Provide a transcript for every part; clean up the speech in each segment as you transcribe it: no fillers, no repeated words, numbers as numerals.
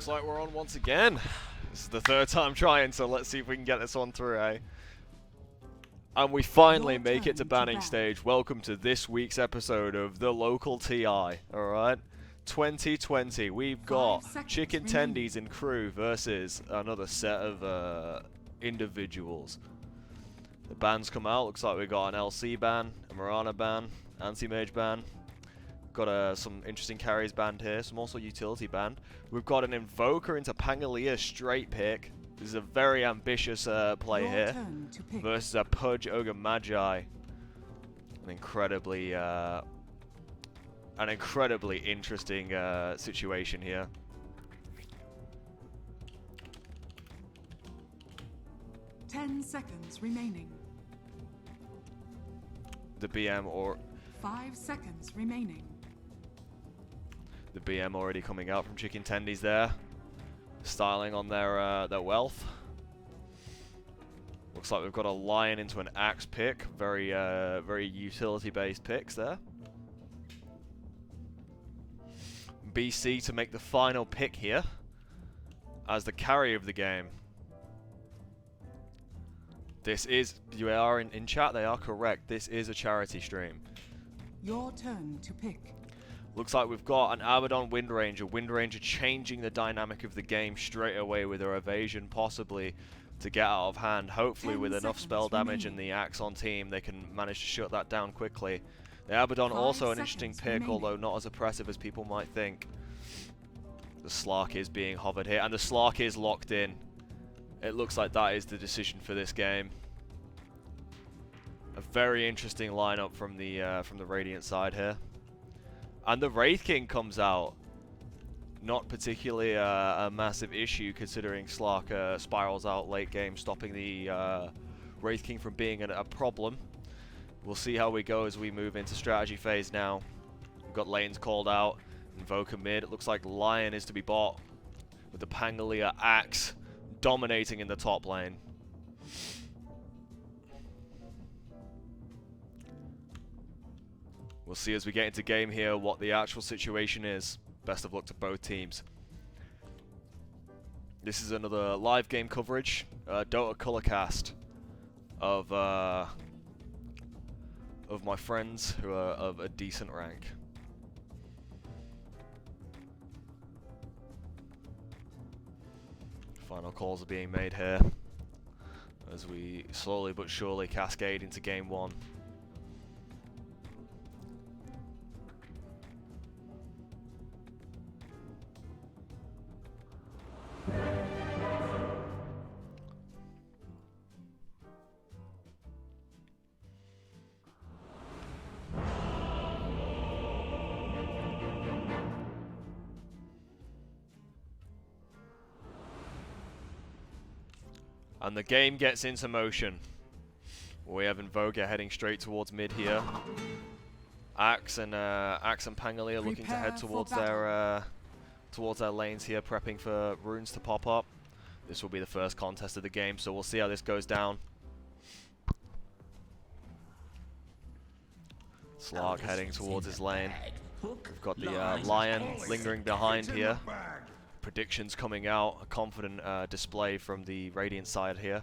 Looks like we're on once again. This is the third time trying, so let's see if we can get this one through, eh? And we finally make it to banning stage. Welcome to this week's episode of the local TI, alright? 2020, we've got Chicken Tendies and crew versus another set of individuals. The bans come out, looks like we got an LC ban, a Marana ban, anti-mage ban. Got some interesting carries banned here, some also utility banned. We've got an Invoker into Pangalia straight pick. This is a very ambitious play here versus a Pudge Ogre Magi. An incredibly interesting situation here. Ten seconds remaining. The BM or 5 seconds remaining. The BM already coming out from Chicken Tendies there, styling on their wealth. Looks like we've got a Lion into an Axe pick, very utility-based picks there. BC to make the final pick here as the carry of the game. This is, you are in chat, they are correct. This is a charity stream. Your turn to pick. Looks like we've got an Abaddon Windranger. Windranger changing the dynamic of the game straight away with her evasion, possibly to get out of hand. Hopefully with enough spell damage and the Axe on team, they can manage to shut that down quickly. The Abaddon also an interesting pick, although not as oppressive as people might think. The Slark is being hovered here, and the Slark is locked in. It looks like that is the decision for this game. A very interesting lineup from the Radiant side here. And the Wraith King comes out. Not particularly a massive issue considering Slark spirals out late game, stopping the Wraith King from being a problem. We'll see how we go as we move into strategy phase now. We've got lanes called out. Invoker mid. It looks like Lion is to be bought with the Pangalia Axe dominating in the top lane. We'll see as we get into game here what the actual situation is. Best of luck to both teams. This is another live game coverage, Dota colorcast of my friends who are of a decent rank. Final calls are being made here as we slowly but surely cascade into game one. And the game gets into motion. We have Invoker heading straight towards mid here. Axe and Pangalia looking to head towards their lanes here, prepping for runes to pop up. This will be the first contest of the game, so we'll see how this goes down. Slark heading towards his lane. We've got the Lion lingering behind here. Predictions coming out, a confident display from the Radiant side here.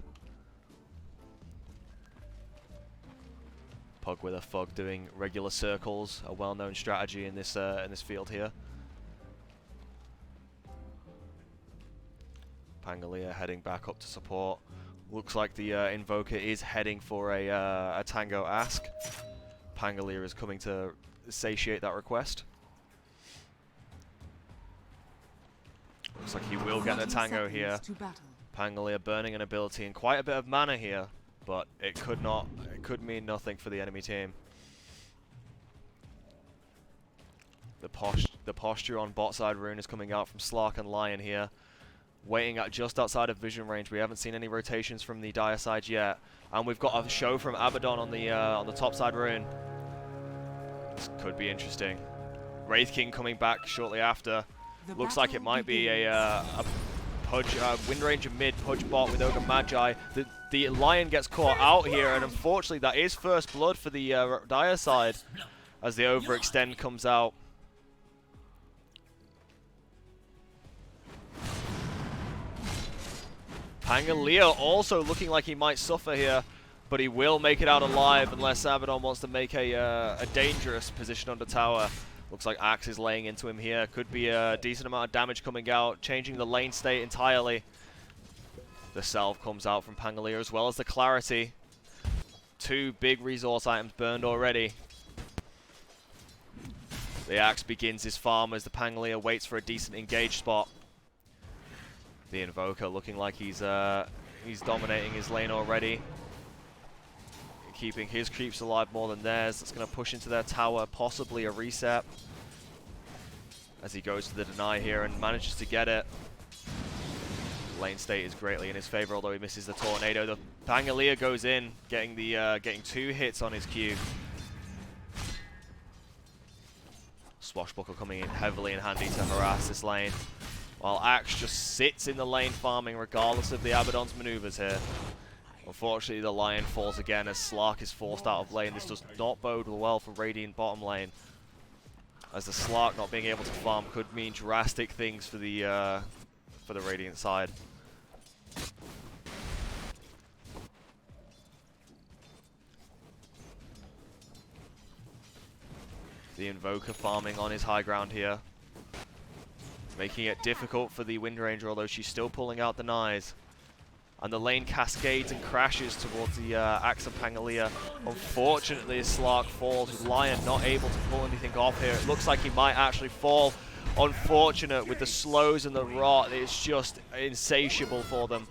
Pug with a Fug doing regular circles, a well-known strategy in this field here. Pangalia heading back up to support. Looks like the Invoker is heading for a Tango Ask. Pangalia is coming to satiate that request. Looks like he will get the Tango here. Pangalia burning an ability and quite a bit of mana here, but it could mean nothing for the enemy team. The posture on bot side rune is coming out from Slark and Lion here. Waiting at just outside of vision range. We haven't seen any rotations from the Dire side yet. And we've got a show from Abaddon on the top side rune. This could be interesting. Wraith King coming back shortly after. Looks like it might be a Pudge, Windranger mid, Pudge bot with Ogre Magi. The Lion gets caught out here, and unfortunately that is first blood for the Dire side as the overextend comes out. Pangolier also looking like he might suffer here, but he will make it out alive unless Abaddon wants to make a dangerous position under tower. Looks like Axe is laying into him here. Could be a decent amount of damage coming out, changing the lane state entirely. The Salve comes out from Pangolier as well as the Clarity. 2 big resource items burned already. The Axe begins his farm as the Pangolier waits for a decent engage spot. The Invoker looking like he's dominating his lane already. Keeping his creeps alive more than theirs. That's going to push into their tower, possibly a reset. As he goes to the deny here and manages to get it. Lane state is greatly in his favor, although he misses the tornado. The Pangolier goes in, getting 2 hits on his Q. Swashbuckle coming in heavily and handy to harass this lane, while Axe just sits in the lane farming regardless of the Abaddon's maneuvers here. Unfortunately, the Lion falls again as Slark is forced out of lane. This does not bode well for Radiant bottom lane, as the Slark not being able to farm could mean drastic things for the Radiant side. The Invoker farming on his high ground here, making it difficult for the Wind Ranger, although she's still pulling out denies. And the lane cascades and crashes towards the Axe and Pangolier. Unfortunately, Slark falls with Lion not able to pull anything off here. It looks like he might actually fall. Unfortunate with the slows and the rot. It's just insatiable for them.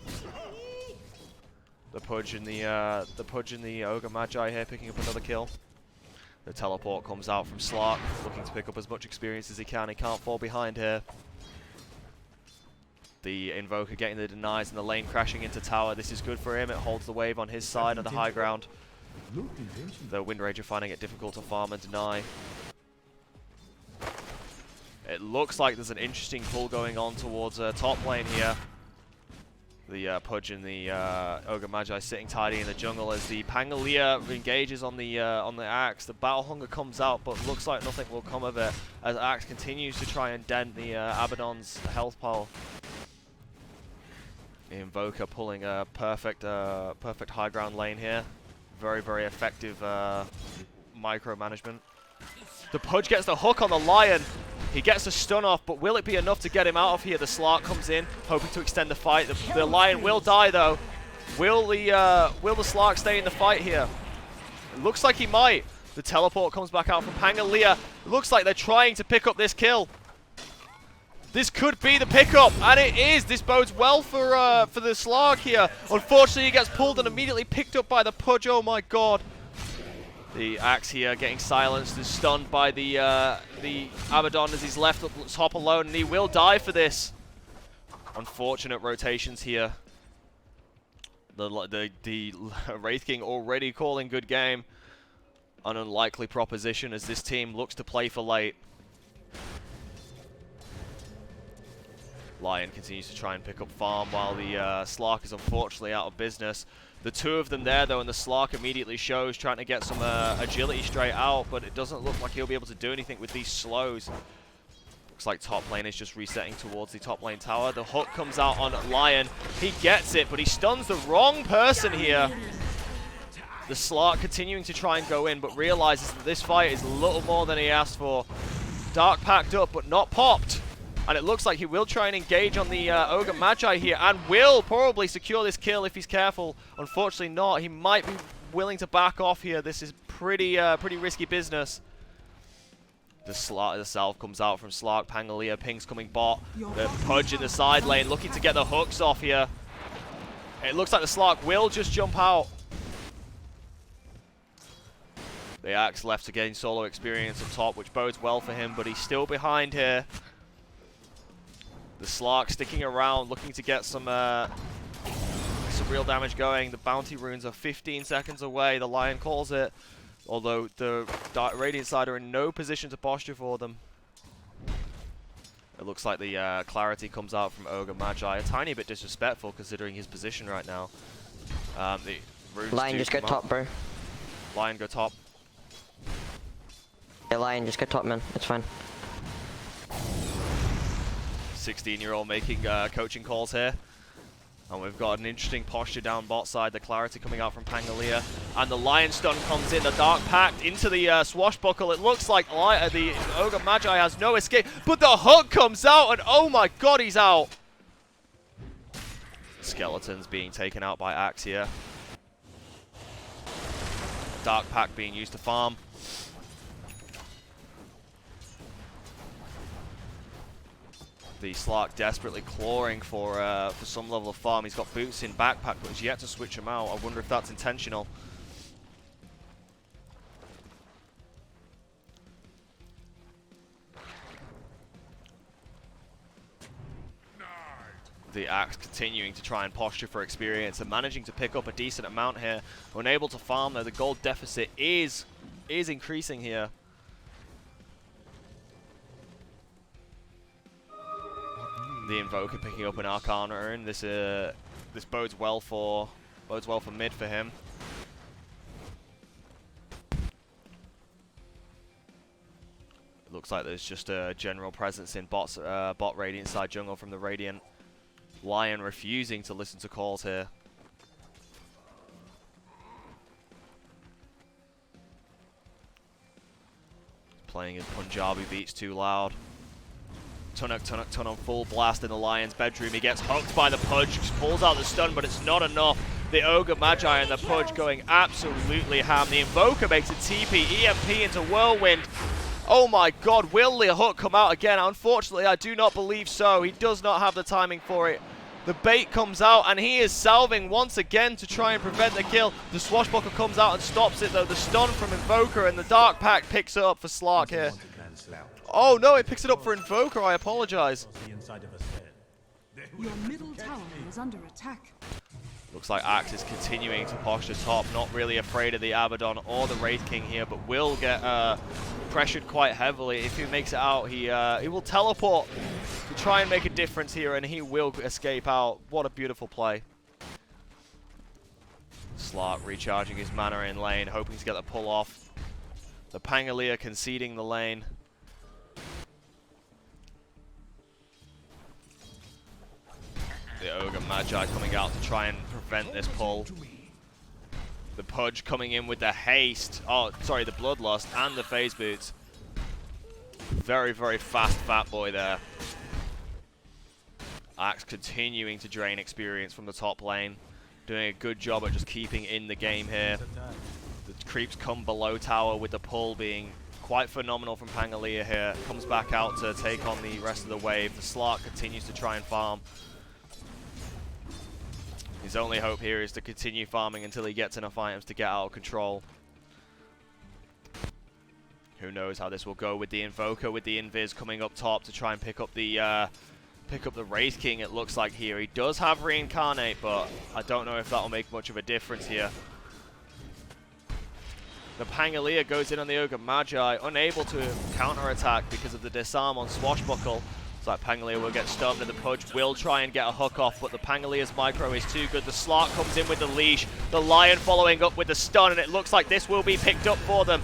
The Pudge and the Ogre Magi here picking up another kill. The teleport comes out from Slark, looking to pick up as much experience as he can. He can't fall behind here. The Invoker getting the denies and the lane crashing into tower. This is good for him. It holds the wave on his side of the high ground. The Wind Ranger finding it difficult to farm and deny. It looks like there's an interesting pull going on towards top lane here. The Pudge and the Ogre Magi sitting tidy in the jungle as the Pangolier engages on the Axe. The Battle Hunger comes out, but looks like nothing will come of it as Axe continues to try and dent the Abaddon's health pile. The Invoker pulling a perfect high ground lane here. Very, very effective micromanagement. The Pudge gets the hook on the Lion. He gets a stun off, but will it be enough to get him out of here? The Slark comes in, hoping to extend the fight. The Lion will die though. Will the Slark stay in the fight here? It looks like he might. The teleport comes back out from Pangolier. It looks like they're trying to pick up this kill. This could be the pickup, and it is. This bodes well for the Slark here. Unfortunately, he gets pulled and immediately picked up by the Pudge. Oh my god. The Axe here getting silenced and stunned by the Abaddon as he's left up top alone, and he will die for this. Unfortunate rotations here. The Wraith King already calling good game. An unlikely proposition as this team looks to play for late. Lion continues to try and pick up farm while the Slark is unfortunately out of business. The 2 of them there though, and the Slark immediately shows, trying to get some agility straight out, but it doesn't look like he'll be able to do anything with these slows. Looks like top lane is just resetting towards the top lane tower. The hook comes out on Lion. He gets it, but he stuns the wrong person here. The Slark continuing to try and go in, but realizes that this fight is a little more than he asked for. Dark packed up, but not popped. And it looks like he will try and engage on the Ogre Magi here and will probably secure this kill if he's careful. Unfortunately not. He might be willing to back off here. This is pretty risky business. The Salve comes out from Slark. Pangolier pings coming bot. The Pudge in the side lane looking to get the hooks off here. It looks like the Slark will just jump out. The Axe left to gain solo experience up top, which bodes well for him, but he's still behind here. The Slark sticking around, looking to get some real damage going. The bounty runes are 15 seconds away. The Lion calls it, although the Radiant side are in no position to posture for them. It looks like the Clarity comes out from Ogre Magi. A tiny bit disrespectful considering his position right now. The Lion, just go top, bro. Lion, go top. Yeah, Lion, just go top, man. It's fine. 16-year-old making coaching calls here. And we've got an interesting posture down bot side. The clarity coming out from Pangalia. And the Lion Stun comes in. The Dark Pact into the Swashbuckle. It looks like the Ogre Magi has no escape. But the hook comes out, and oh my god, he's out. Skeletons being taken out by Axe here. Dark Pact being used to farm. The Slark desperately clawing for some level of farm. He's got boots in backpack, but he's yet to switch him out. I wonder if that's intentional. The Axe continuing to try and posture for experience and managing to pick up a decent amount here. Unable to farm though. The gold deficit is increasing here. The Invoker picking up an Arcana Urn. This bodes well for mid for him. It looks like there's just a general presence in bot Radiant side jungle from the Radiant. Lion refusing to listen to calls here. Playing his Punjabi beats too loud. Tunnock on full blast in the Lion's bedroom. He gets hooked by the Pudge, pulls out the stun, but it's not enough. The Ogre Magi and the Pudge going absolutely ham. The Invoker makes a TP, EMP into Whirlwind. Oh my god, will the hook come out again? Unfortunately, I do not believe so. He does not have the timing for it. The bait comes out, and he is salving once again to try and prevent the kill. The Swashbuckle comes out and stops it, though. The stun from Invoker, and the Dark Pact picks it up for Slark here. Oh no, it picks it up for Invoker, I apologize. Your middle tower is under attack. Looks like Axe is continuing to posture top, not really afraid of the Abaddon or the Wraith King here, but will get pressured quite heavily. If he makes it out, he will teleport to try and make a difference here, and he will escape out. What a beautiful play. Slark recharging his mana in lane, hoping to get the pull off. The Pangalia conceding the lane. The Ogre Magi coming out to try and prevent this pull. The Pudge coming in with the haste. Oh, sorry, the Bloodlust and the Phase Boots. Very, very fast Fat Boy there. Axe continuing to drain experience from the top lane. Doing a good job at just keeping in the game here. The creeps come below tower with the pull being quite phenomenal from Pangalia here. Comes back out to take on the rest of the wave. The Slark continues to try and farm. His only hope here is to continue farming until he gets enough items to get out of control. Who knows how this will go with the Invoker, with the Invis coming up top to try and pick up the Wraith King, it looks like here. He does have Reincarnate, but I don't know if that will make much of a difference here. The Pangalia goes in on the Ogre Magi, unable to counter-attack because of the disarm on Swashbuckle. It's like Pangalia will get stunned, and the Pudge will try and get a hook off, but the Pangalia's micro is too good. The Slark comes in with the leash, the Lion following up with the stun, and it looks like this will be picked up for them.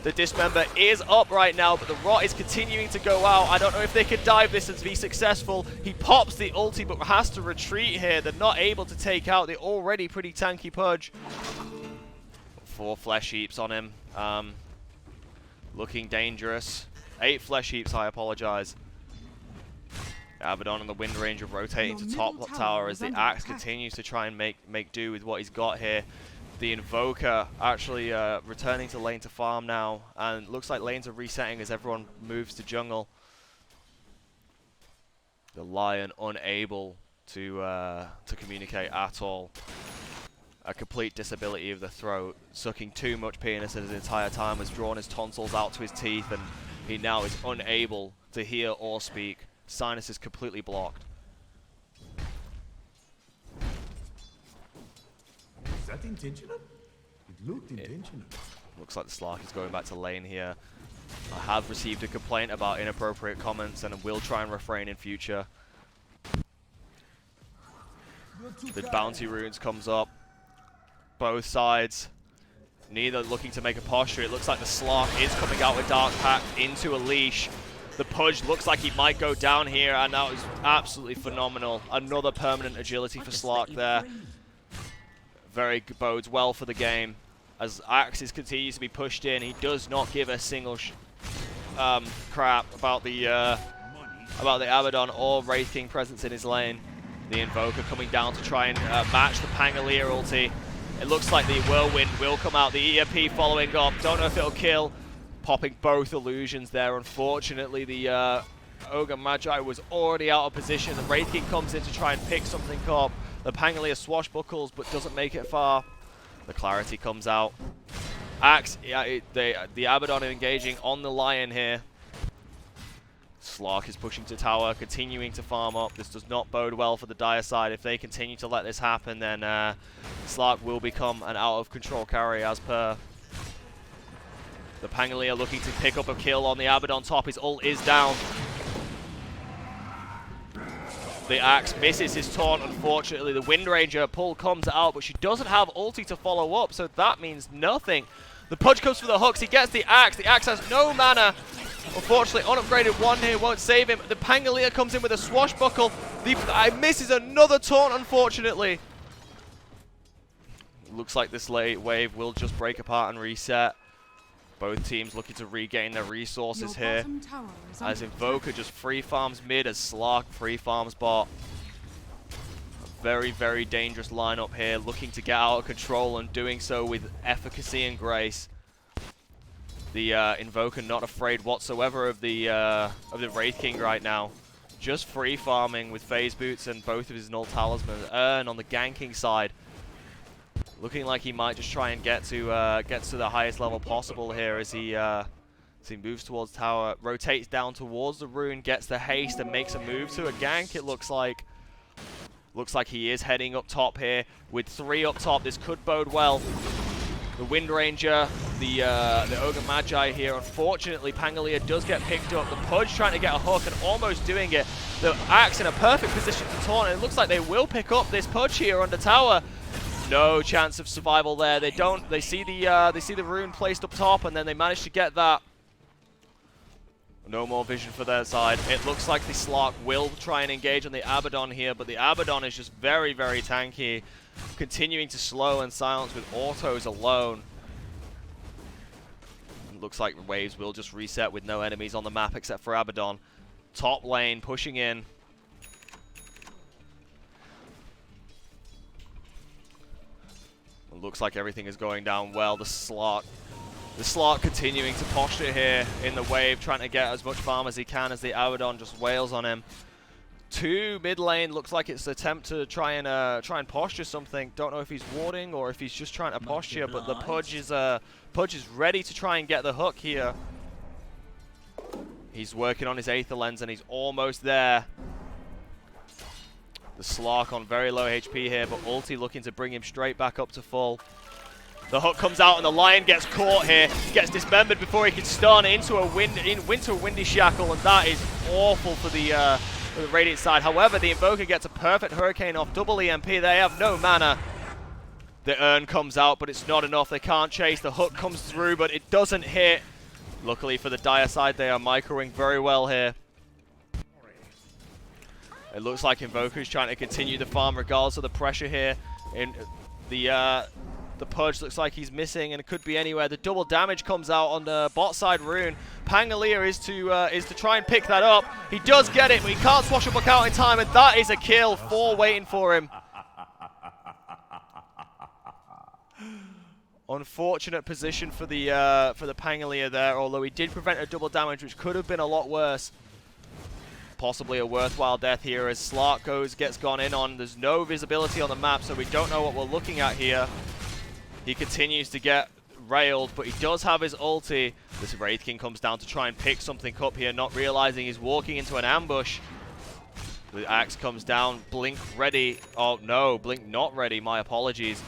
The Dismember is up right now, but the Rot is continuing to go out. I don't know if they can dive this and be successful. He pops the ulti, but has to retreat here. They're not able to take out the already pretty tanky Pudge. 4 Flesh Heaps on him. Looking dangerous. 8 Flesh Heaps, I apologize. Abaddon and the Wind Ranger rotating to top tower as the Axe continues to try and make do with what he's got here. The Invoker actually returning to lane to farm now, and looks like lanes are resetting as everyone moves to jungle. The Lion unable to communicate at all. A complete disability of the throat, sucking too much penis his entire time, has drawn his tonsils out to his teeth, and he now is unable to hear or speak. Sinus is completely blocked. Is that intentional? It looked intentional. Looks like the Slark is going back to lane here. I have received a complaint about inappropriate comments and will try and refrain in future. The Bounty Runes comes up. Both sides. Neither looking to make a posture. It looks like the Slark is coming out with Dark Pact into a leash. The Pudge looks like he might go down here, and that was absolutely phenomenal. Another permanent agility for Slark there. Very bodes well for the game. As Axis continues to be pushed in, he does not give a single crap about the Abaddon or Wraith King presence in his lane. The Invoker coming down to try and match the Pangolier ulti. It looks like the Whirlwind will come out. The EMP following up. Don't know if it'll kill. Popping both illusions there. Unfortunately, the Ogre Magi was already out of position. The Wraith King comes in to try and pick something up. The Pangolier swashbuckles, but doesn't make it far. The Clarity comes out. Axe, the Abaddon engaging on the Lion here. Slark is pushing to tower, continuing to farm up. This does not bode well for the Dire side. If they continue to let this happen, then Slark will become an out-of-control carry as per. The Pangolier looking to pick up a kill on the Abaddon top. His ult is down. The Axe misses his taunt, unfortunately. The Wind Ranger pull comes out, but she doesn't have ulti to follow up, so that means nothing. The Pudge goes for the hooks. He gets the Axe. The Axe has no mana. Unfortunately, unupgraded one here won't save him. The Pangolier comes in with a swashbuckle. Misses another taunt, unfortunately. Looks like this late wave will just break apart and reset. Both teams looking to regain their resources here. As Invoker just free farms mid, as Slark free farms bot. A very, very dangerous lineup here, looking to get out of control and doing so with efficacy and grace. The Invoker not afraid whatsoever of the Wraith King right now. Just free farming with phase boots and both of his null talismans. On the ganking side, looking like he might just try and get to the highest level possible here as he moves towards tower, rotates down towards the rune, gets the haste and makes a move to a gank. It looks like he is heading up top here with 3 up top. This could bode well. The Wind Ranger, the Ogre Magi here. Unfortunately, Pangolier does get picked up. The Pudge trying to get a hook and almost doing it. The Axe in a perfect position to taunt, and it looks like they will pick up this Pudge here under tower. No chance of survival there. They don't. They see the rune placed up top, and then they manage to get that. No more vision for their side. It looks like the Slark will try and engage on the Abaddon here, but the Abaddon is just very, very tanky, continuing to slow and silence with autos alone. It looks like waves will just reset with no enemies on the map except for Abaddon. Top lane pushing in. It looks like everything is going down well. The Slark continuing to posture here in the wave, trying to get as much farm as he can as the Abaddon just wails on him. 2 mid lane, looks like it's an attempt to try and posture something. Don't know if he's warding or if he's just trying to posture, but the Pudge is ready to try and get the hook here. He's working on his Aether Lens and he's almost there. The Slark on very low HP here, but ulti looking to bring him straight back up to full. The hook comes out and the Lion gets caught here, gets dismembered before he can stun into a windy shackle, and that is awful for the Radiant side. However, the Invoker gets a perfect Hurricane off double EMP. They have no mana. The Urn comes out, but it's not enough. They can't chase. The hook comes through, but it doesn't hit. Luckily for the Dire side, they are microing very well here. It looks like Invoker is trying to continue the farm regardless of the pressure here. In the Pudge looks like he's missing, and it could be anywhere. The double damage comes out on the bot side rune. Pangolier is to try and pick that up. He does get it, but he can't swashbuckle out in time, and that is a kill. 4 waiting for him. Unfortunate position for the Pangolier there, although he did prevent a double damage, which could have been a lot worse. Possibly a worthwhile death here as Slark gets gone in on. There's no visibility on the map, so we don't know what we're looking at here. He continues to get railed, but he does have his ulti. This Wraith King comes down to try and pick something up here, not realizing he's walking into an ambush. The Axe comes down, Blink ready. Oh no, Blink not ready, my apologies.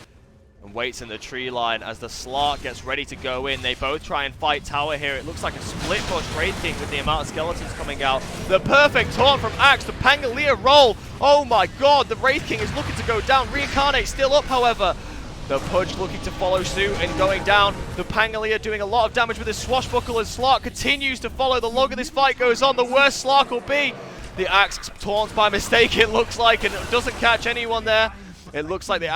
And waits in the tree line as the Slark gets ready to go in. They both try and fight tower here. It looks like a split push Wraith King with the amount of skeletons coming out. The perfect taunt from Axe, the Pangolier roll. Oh my god, the Wraith King is looking to go down. Reincarnate still up, however. The Pudge looking to follow suit and going down. The Pangolier doing a lot of damage with his swashbuckle as Slark continues to follow. The longer this fight goes on, the worse Slark will be. The axe taunts by mistake, it looks like, and it doesn't catch anyone there. It looks like the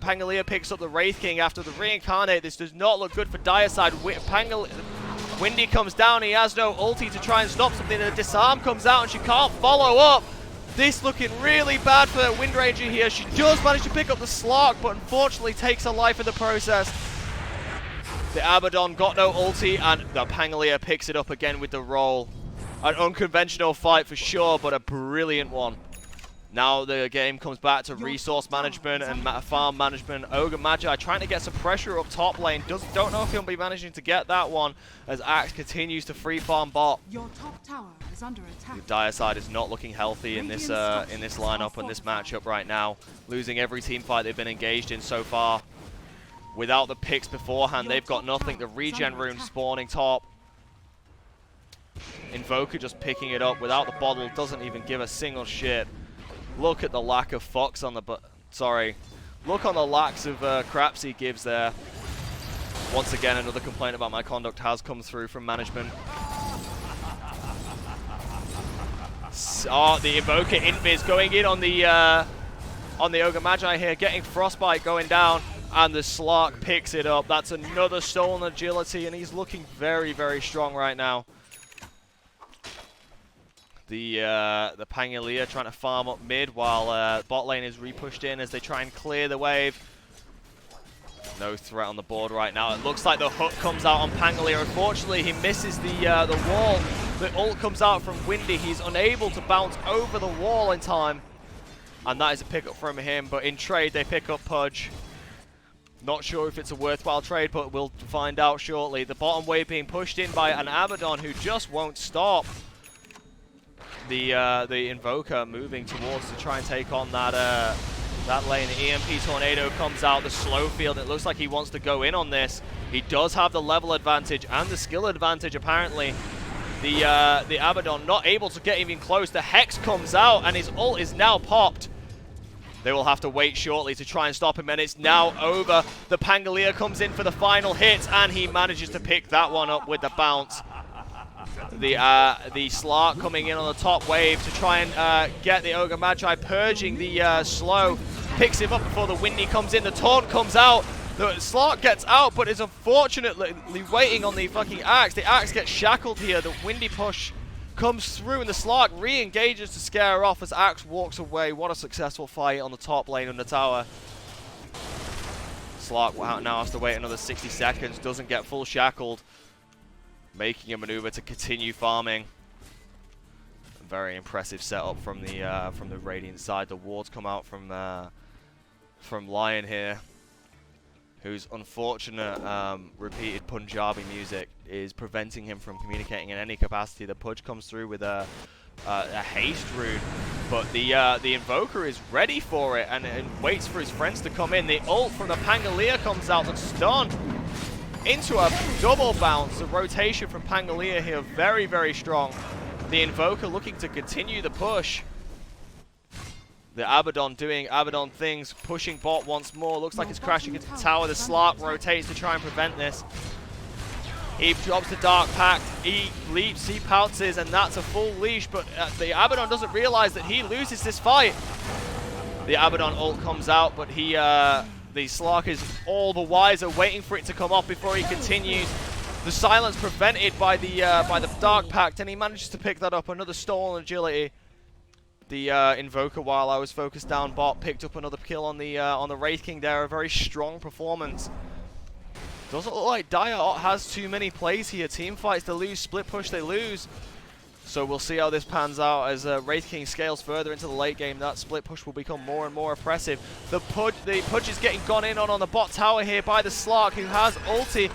Pangolier picks up the Wraith King after the reincarnate. This does not look good for Direside. Windy comes down, he has no ulti to try and stop something. The disarm comes out and she can't follow up. This looking really bad for Windranger here. She does manage to pick up the Slark, but unfortunately takes her life in the process. The Abaddon got no ulti, and the Pangolier picks it up again with the roll. An unconventional fight for sure, but a brilliant one. Now the game comes back to resource management and farm management. Ogre Magi trying to get some pressure up top lane. Don't know if he'll be managing to get that one as Axe continues to free farm bot. Your top tower is under attack. The Dire side is not looking healthy in this lineup and this matchup right now. Losing every team fight they've been engaged in so far. Without the picks beforehand, they've got nothing. The regen rune spawning top. Invoker just picking it up without the bottle, doesn't even give a single shit. Look at the lack of Fox on the look on the lacks of craps he gives there. Once again, another complaint about my conduct has come through from management. Oh, the Invoker Invis going in on the Ogre Magi here, getting Frostbite going down, and the Slark picks it up. That's another stolen agility, and he's looking very, very strong right now. The Pangolier trying to farm up mid while bot lane is repushed in as they try and clear the wave. No threat on the board right now. It looks like the hook comes out on Pangolier. Unfortunately, he misses the wall. The ult comes out from Windy. He's unable to bounce over the wall in time. And that is a pickup from him. But in trade, they pick up Pudge. Not sure if it's a worthwhile trade, but we'll find out shortly. The bottom wave being pushed in by an Abaddon who just won't stop. The Invoker moving towards to try and take on that lane. The EMP Tornado comes out, the slow field. It looks like he wants to go in on this. He does have the level advantage and the skill advantage apparently. The Abaddon not able to get even close. The Hex comes out and his ult is now popped. They will have to wait shortly to try and stop him, and it's now over. The Pangolier comes in for the final hit and he manages to pick that one up with the bounce. The Slark coming in on the top wave to try and get the Ogre Magi, purging the slow. Picks him up before the Windy comes in. The taunt comes out. The Slark gets out, but is unfortunately waiting on the fucking Axe. The Axe gets shackled here. The Windy push comes through, and the Slark re-engages to scare her off as Axe walks away. What a successful fight on the top lane of the tower. Slark now has to wait another 60 seconds. Doesn't get full shackled. Making a maneuver to continue farming. A very impressive setup from the Radiant side. The wards come out from Lion here, whose unfortunate repeated Punjabi music is preventing him from communicating in any capacity. The Pudge comes through with a haste rune, but the Invoker is ready for it and waits for his friends to come in. The ult from the Pangolier comes out and stun into a double bounce. The rotation from Pangolier here very, very strong. The Invoker looking to continue the push. The Abaddon doing Abaddon things, pushing bot once more. Looks like it's crashing into the tower. The Slark rotates to try and prevent this. He drops the Dark Pact, he leaps, he pounces, and that's a full leash, but the Abaddon doesn't realize that he loses this fight. The Abaddon ult comes out, but the Slark is all the wiser, waiting for it to come off before he continues. The silence prevented by the Dark Pact, and he manages to pick that up. Another stolen agility. The Invoker, while I was focused down bot, picked up another kill on the Wraith King there. A very strong performance. Doesn't look like Dire has too many plays here. Team fights they lose, split push they lose. So we'll see how this pans out as Wraith King scales further into the late game. That split push will become more and more oppressive. The Pudge is getting gone in on the bot tower here by the Slark, who has ulti.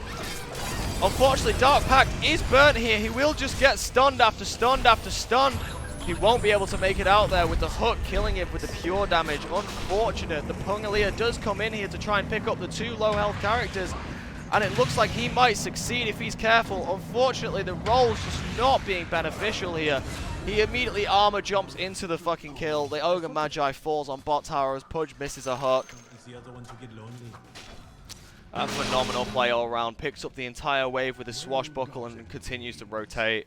Unfortunately, Dark Pact is burnt here. He will just get stunned after stunned after stunned. He won't be able to make it out there with the hook, killing him with the pure damage. Unfortunate. The Pangolier does come in here to try and pick up the two low health characters, and it looks like he might succeed if he's careful. Unfortunately, the roll's just not being beneficial here. He immediately armor jumps into the fucking kill. The Ogre Magi falls on bot tower as Pudge misses a hook. The other one to get lonely. A phenomenal play all around. Picks up the entire wave with a swashbuckle and continues to rotate.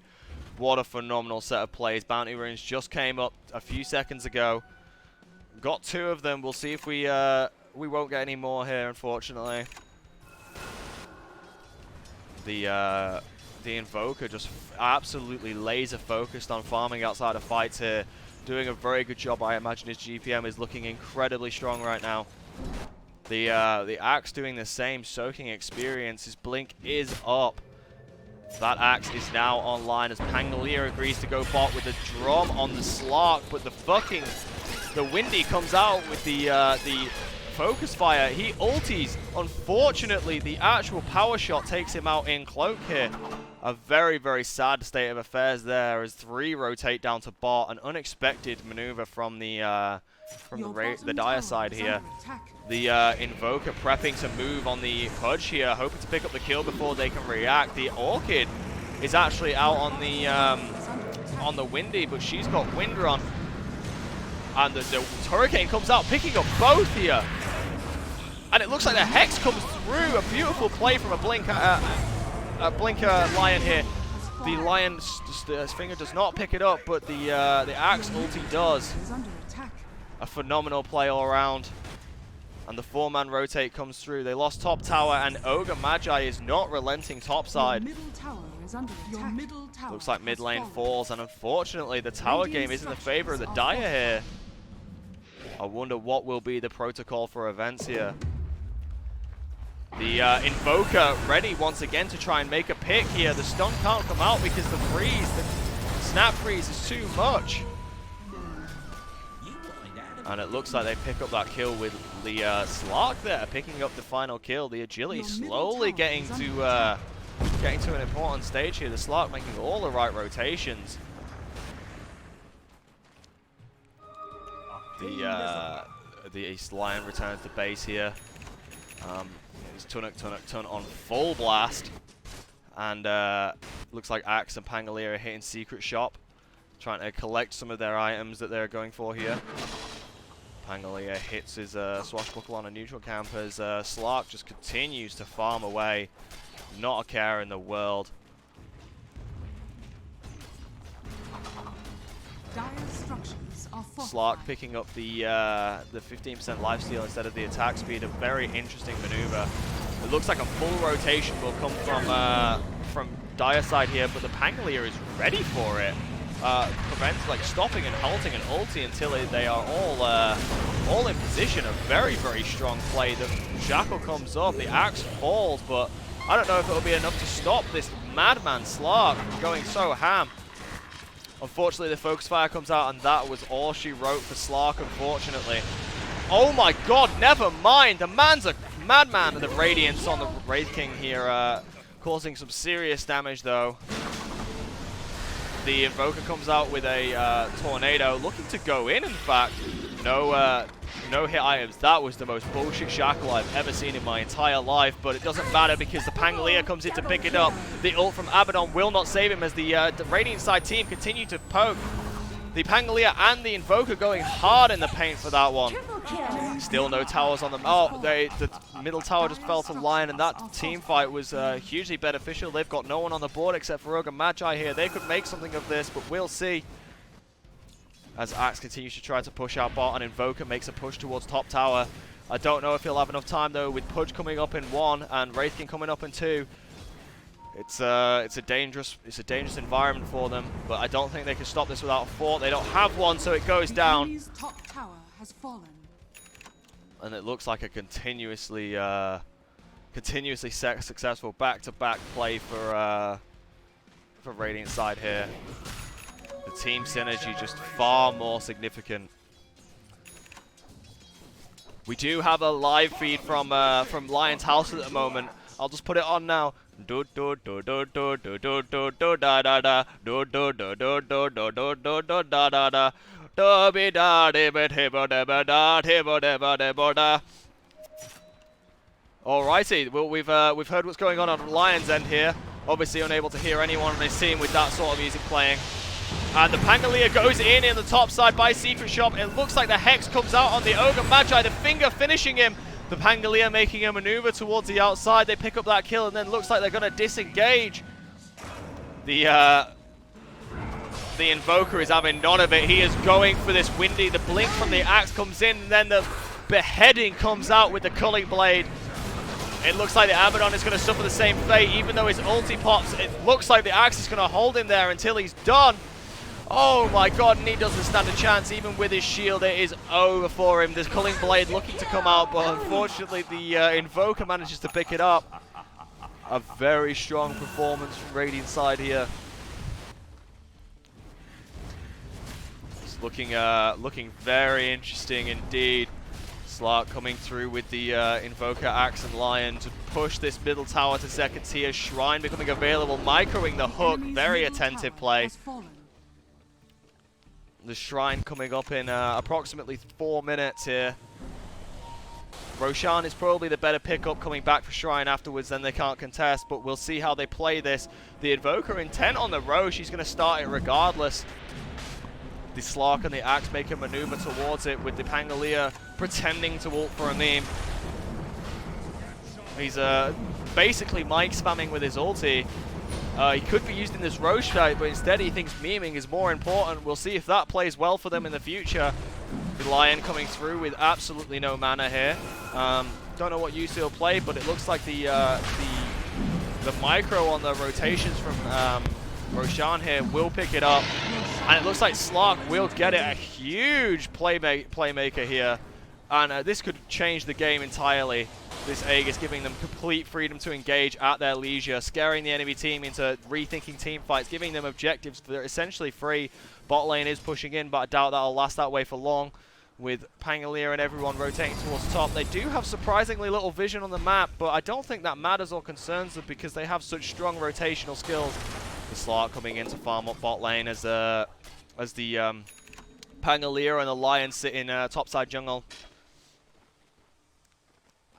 What a phenomenal set of plays. Bounty runes just came up a few seconds ago. Got 2 of them. We'll see if we won't get any more here, unfortunately. The Invoker just absolutely laser focused on farming outside of fights here. Doing a very good job. I imagine his GPM is looking incredibly strong right now. The Axe doing the same, soaking experience. His blink is up. That Axe is now online as Pangolier agrees to go bot with the drum on the Slark, but the Windy comes out with the focus fire. He ulties. Unfortunately, the actual power shot takes him out in cloak here. A very, very sad state of affairs there as 3 rotate down to bot. An unexpected maneuver from the Dire side here. The Invoker prepping to move on the Pudge here, hoping to pick up the kill before they can react. The Orchid is actually out on the Windy, but she's got Wind Run. And the Hurricane comes out, picking up both here. And it looks like the Hex comes through. A beautiful play from a Blinker Lion here. The Lion, his finger does not pick it up, but the Axe ulti does. A phenomenal play all around. And the 4-man rotate comes through. They lost top tower, and Ogre Magi is not relenting topside. Looks like mid lane falls, and unfortunately the tower game is in the favor of the Dire here. I wonder what will be the protocol for events here. The Invoker ready once again to try and make a pick here. The stun can't come out because the snap freeze is too much. And it looks like they pick up that kill with the Slark there, picking up the final kill. The Agility slowly getting to an important stage here. The Slark making all the right rotations. The East Lion returns to base here. It's Tunuk on full blast. And looks like Axe and Pangolier are hitting Secret Shop, trying to collect some of their items that they're going for here. Pangolier hits his swashbuckle on a neutral camp as Slark just continues to farm away. Not a care in the world. Slark picking up the 15% lifesteal instead of the attack speed. A very interesting maneuver. It looks like a full rotation will come from Dire side here, but the Pangolier is ready for it. Prevents like stopping and halting and ulti until they are all in position. A very, very strong play. The Shackle comes up, the Axe falls, but I don't know if it'll be enough to stop this madman Slark going so ham. Unfortunately, the focus fire comes out, and that was all she wrote for Slark, unfortunately. Oh my god, never mind. The man's a madman. The Radiance on the Wraith King here, causing some serious damage, though. The Invoker comes out with a Tornado, looking to go in fact. No hit items. That was the most bullshit Shackle I've ever seen in my entire life, but it doesn't matter because the Pangolier comes in to pick it up. The ult from Abaddon will not save him as the Radiant side team continue to poke. The Pangolier and the Invoker going hard in the paint for that one. Still no towers on them. Oh, the middle tower just fell to Lion, and that team fight was hugely beneficial. They've got no one on the board except for Ogre Magi here. They could make something of this, but we'll see. As Axe continues to try to push out bot, and Invoker makes a push towards top tower. I don't know if he'll have enough time though, with Pudge coming up in 1 and Wraith King coming up in 2. It's a dangerous environment for them, but I don't think they can stop this without a fort. They don't have one, so it goes down. Top tower has fallen. And it looks like a continuously successful back-to-back play for Radiant side here. The team synergy just far more significant. We do have a live feed from Lion's House at the moment. I'll just put it on now. Do do do do do do do do do da da da do do do do do do do do do da da da do be da de be de bo de ba da de bo de ba de bo da. Alrighty, well we've heard what's going on Lion's end here. Obviously unable to hear anyone on his team with that sort of music playing. And the Pangolier goes in the top side by Secret Shop. It looks like the Hex comes out on the Ogre Magi, the finger finishing him. The Pangolier making a maneuver towards the outside. They pick up that kill, and then looks like they're going to disengage. The Invoker is having none of it. He is going for this Windy. The blink from the axe comes in, and then the beheading comes out with the Culling Blade. It looks like the Abaddon is going to suffer the same fate, even though his ulti pops. It looks like the axe is going to hold him there until he's done. Oh my god, and he doesn't stand a chance. Even with his shield, it is over for him. There's Culling Blade looking to come out, but unfortunately the Invoker manages to pick it up. A very strong performance from Radiant side here. It's looking very interesting indeed. Slark coming through with the Invoker, Axe, and Lion to push this middle tower to second tier. Shrine becoming available, microing the hook. Very attentive play. The Shrine coming up in approximately 4 minutes here. Roshan is probably the better pickup coming back for Shrine afterwards, then they can't contest, but we'll see how they play this. The Invoker intent on the Rosh, she's going to start it regardless. The Slark and the Axe make a maneuver towards it with the Pangolier pretending to ult for a meme. He's basically mic spamming with his ulti. He could be used in this Rosh fight, but instead he thinks memeing is more important. We'll see if that plays well for them in the future. The Lion coming through with absolutely no mana here. Don't know what use he'll play, but it looks like the micro on the rotations from Roshan here will pick it up. And it looks like Slark will get it. A huge playmaker here. And this could change the game entirely. This Aegis giving them complete freedom to engage at their leisure, scaring the enemy team into rethinking team fights, giving them objectives that are essentially free. Bot lane is pushing in, but I doubt that'll last that way for long. With Pangolier and everyone rotating towards top. They do have surprisingly little vision on the map, but I don't think that matters or concerns them because they have such strong rotational skills. The Slark coming in to farm up bot lane as the Pangolier and the Lion sit in topside jungle.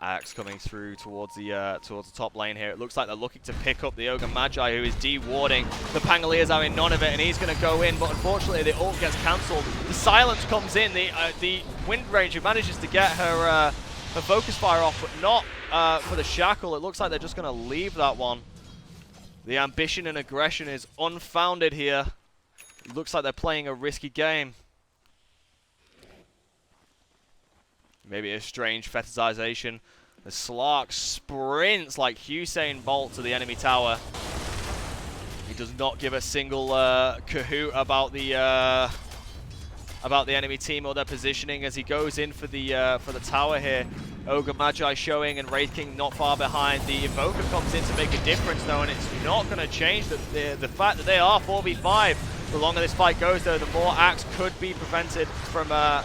Axe coming through towards the top lane here. It looks like they're looking to pick up the Ogre Magi, who is de-warding. The Pangolier's having none of it, and he's going to go in, but unfortunately the ult gets cancelled. The silence comes in. The Wind Ranger manages to get her focus fire off, but not for the shackle. It looks like they're just going to leave that one. The ambition and aggression is unfounded here. It looks like they're playing a risky game. Maybe a strange fetishization. The Slark sprints like Usain Bolt to the enemy tower. He does not give a single cahoot about the enemy team or their positioning as he goes in for the tower here. Ogre Magi showing and Wraith King not far behind. The Invoker comes in to make a difference though, and it's not going to change the fact that they are 4v5. The longer this fight goes, though, the more Axe could be prevented from, the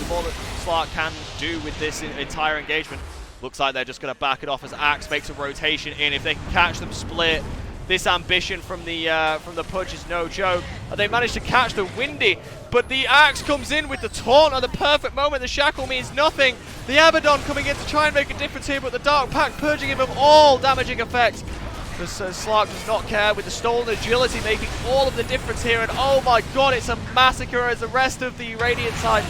more that Slark can do with this entire engagement. Looks like they're just going to back it off as Axe makes a rotation in. If they can catch them split, this ambition from the Pudge is no joke. They managed to catch the Windy, but the Axe comes in with the taunt at the perfect moment. The shackle means nothing. The Abaddon coming in to try and make a difference here, but the Dark Pact purging him of all damaging effects. Slark does not care with the stolen agility making all of the difference here, and oh my god, it's a massacre as the rest of the Radiant side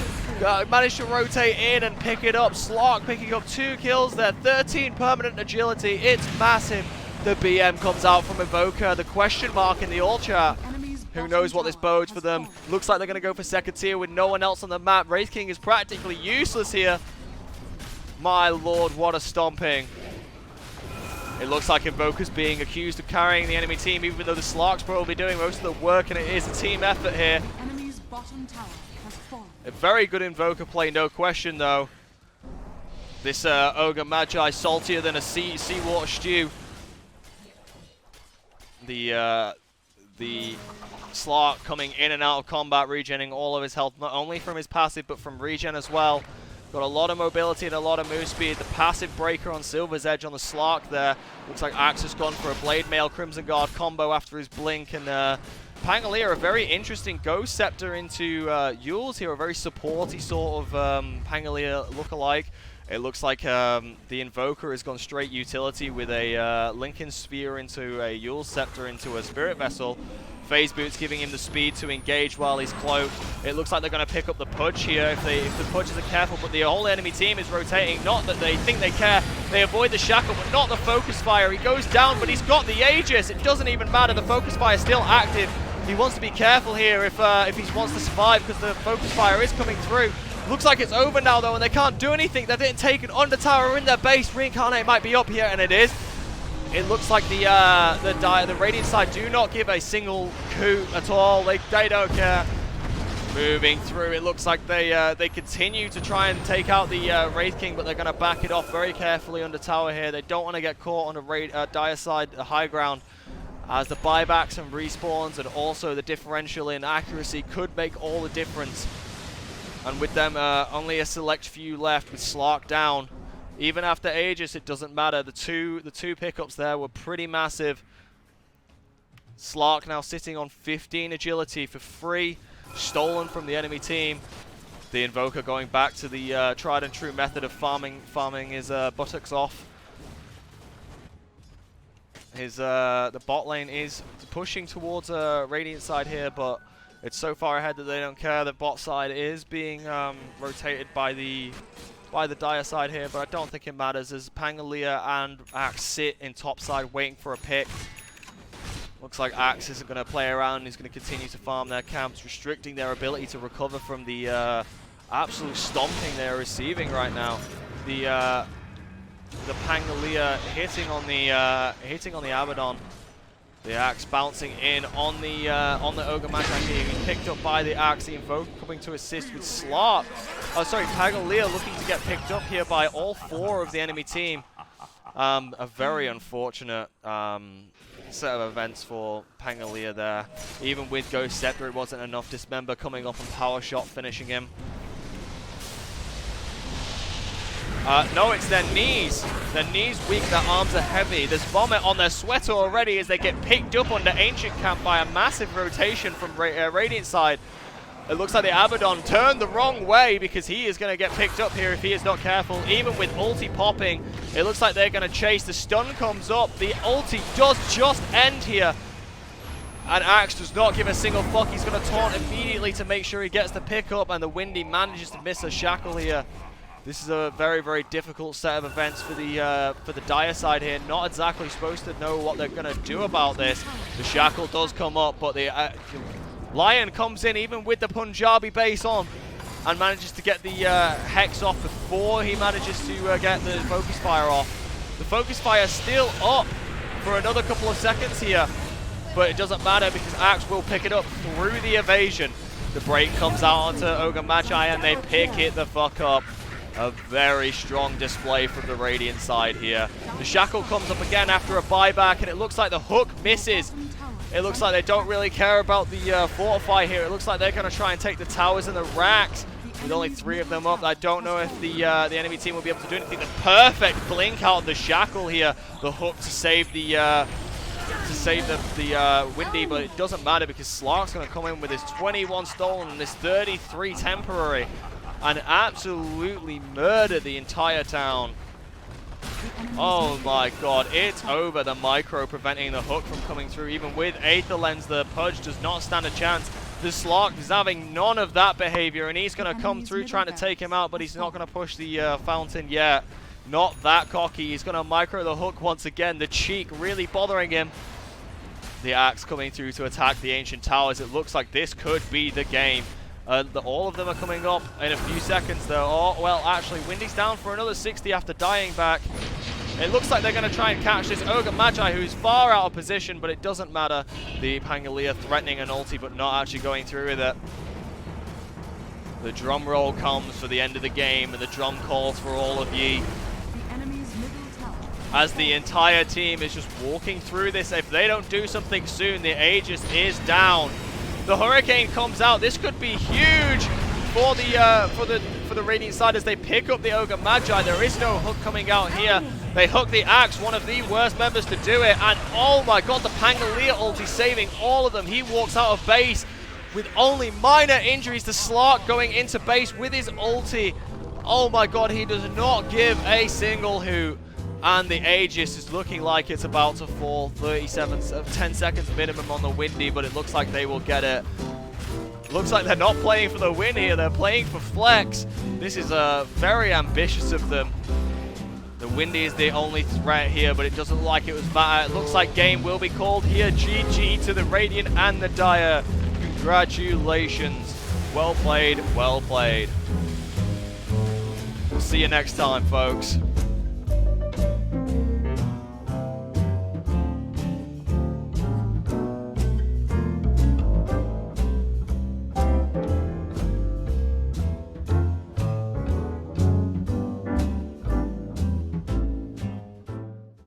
managed to rotate in and pick it up. Slark picking up 2 kills there, 13 permanent agility, it's massive. The BM comes out from Evoker, the question mark in the all chat. Who knows what this bodes for them. Looks like they're going to go for second tier with no one else on the map. Wraith King is practically useless here. My lord, what a stomping. It looks like Invoker's being accused of carrying the enemy team, even though the Slark's probably doing most of the work, and it is a team effort here. Enemy's bottom tower has fallen. A very good Invoker play, no question, though. This Ogre Magi saltier than a seawater stew. The Slark coming in and out of combat, regenerating all of his health, not only from his passive, but from regen as well. Got a lot of mobility and a lot of move speed. The passive breaker on Silver's Edge on the Slark there. Looks like Axe has gone for a Blade Mail Crimson Guard combo after his blink. And Pangolier, a very interesting Ghost Scepter into Yules here. A very supporty sort of Pangolier lookalike. It looks like the Invoker has gone straight utility with a Lincoln Sphere into a Yule Scepter into a Spirit Vessel. Phase Boots giving him the speed to engage while he's cloaked. It looks like they're going to pick up the Pudge here if the Pudges are careful, but the whole enemy team is rotating. Not that they think they care. They avoid the Shackle, but not the Focus Fire. He goes down, but he's got the Aegis. It doesn't even matter. The Focus Fire is still active. He wants to be careful here if he wants to survive because the Focus Fire is coming through. Looks like it's over now though, and they can't do anything. They didn't take an Under Tower in their base. Reincarnate might be up here, and it is. It looks like the Radiant side do not give a single coup at all. They don't care. Moving through, it looks like they continue to try and take out the Wraith King, but they're going to back it off very carefully under tower here. They don't want to get caught on a Dire side, the high ground, as the buybacks and respawns and also the differential in accuracy could make all the difference. And with them only a select few left with Slark down. Even after Aegis, it doesn't matter. The two pickups there were pretty massive. Slark now sitting on 15 agility for free, stolen from the enemy team. The Invoker going back to the tried and true method of farming his buttocks off. The bot lane is pushing towards Radiant side here, but it's so far ahead that they don't care. The bot side is being rotated by the Dire side here, but I don't think it matters as Pangalia and Axe sit in top side waiting for a pick. Looks like Axe isn't going to play around. He's going to continue to farm their camps, restricting their ability to recover from the absolute stomping they're receiving right now. The Pangalia hitting on the Abaddon. The Axe bouncing in on the Ogre Magi being picked up by the Axe. The Invoker coming to assist with Slark. Oh, sorry, Pangalia looking to get picked up here by all four of the enemy team. A very unfortunate set of events for Pangalia there. Even with Ghost Scepter, it wasn't enough. Dismember coming off and Power Shot finishing him. No, it's their knees. Their knees weak, their arms are heavy. There's vomit on their sweater already as they get picked up under Ancient Camp by a massive rotation from Radiant side. It looks like the Abaddon turned the wrong way because he is going to get picked up here if he is not careful. Even with ulti popping, it looks like they're going to chase. The stun comes up. The ulti does just end here. And Axe does not give a single fuck. He's going to taunt immediately to make sure he gets the pick up, and the Windy manages to miss a shackle here. This is a very, very difficult set of events for the Dire side here. Not exactly supposed to know what they're going to do about this. The shackle does come up, but the Lion comes in even with the Punjabi base on and manages to get the Hex off before he manages to get the Focus Fire off. The Focus Fire is still up for another couple of seconds here, but it doesn't matter because Axe will pick it up through the evasion. The break comes out onto Ogre Magi and they pick it the fuck up. A very strong display from the Radiant side here. The Shackle comes up again after a buyback, and it looks like the hook misses. It looks like they don't really care about the Fortify here. It looks like they're going to try and take the towers and the racks. With only 3 of them up, I don't know if the enemy team will be able to do anything. The perfect blink out of the Shackle here. The hook to save the Windy, but it doesn't matter because Slark's going to come in with his 21 stolen and his 33 temporary and absolutely murder the entire town. Oh my god, it's over. The micro preventing the hook from coming through. Even with Aether Lens, the Pudge does not stand a chance. The Slark is having none of that behavior, and he's going to come through trying to take him out, but he's not going to push the fountain yet. Not that cocky. He's going to micro the hook once again. The cheek really bothering him. The Axe coming through to attack the Ancient Towers. It looks like this could be the game. All of them are coming up in a few seconds though. Oh, well, actually, Windy's down for another 60 after dying back. It looks like they're going to try and catch this Ogre Magi, who's far out of position, but it doesn't matter. The Pangalia threatening an ulti, but not actually going through with it. The drum roll comes for the end of the game, and the drum calls for all of ye. As the entire team is just walking through this. If they don't do something soon, the Aegis is down. The Hurricane comes out. This could be huge for the Radiant side as they pick up the Ogre Magi. There is no hook coming out here. They hook the Axe, one of the worst members to do it. And oh my god, the Pangalia ulti saving all of them. He walks out of base with only minor injuries. The Slark going into base with his ulti. Oh my god, he does not give a single hoot. And the Aegis is looking like it's about to fall. 10 seconds minimum on the Windy, but it looks like they will get it. Looks like they're not playing for the win here, they're playing for flex. This is very ambitious of them. The Windy is the only threat here, but it doesn't look like it was matter. It looks like game will be called here. GG to the Radiant and the Dire. Congratulations. Well played, well played. We'll see you next time, folks.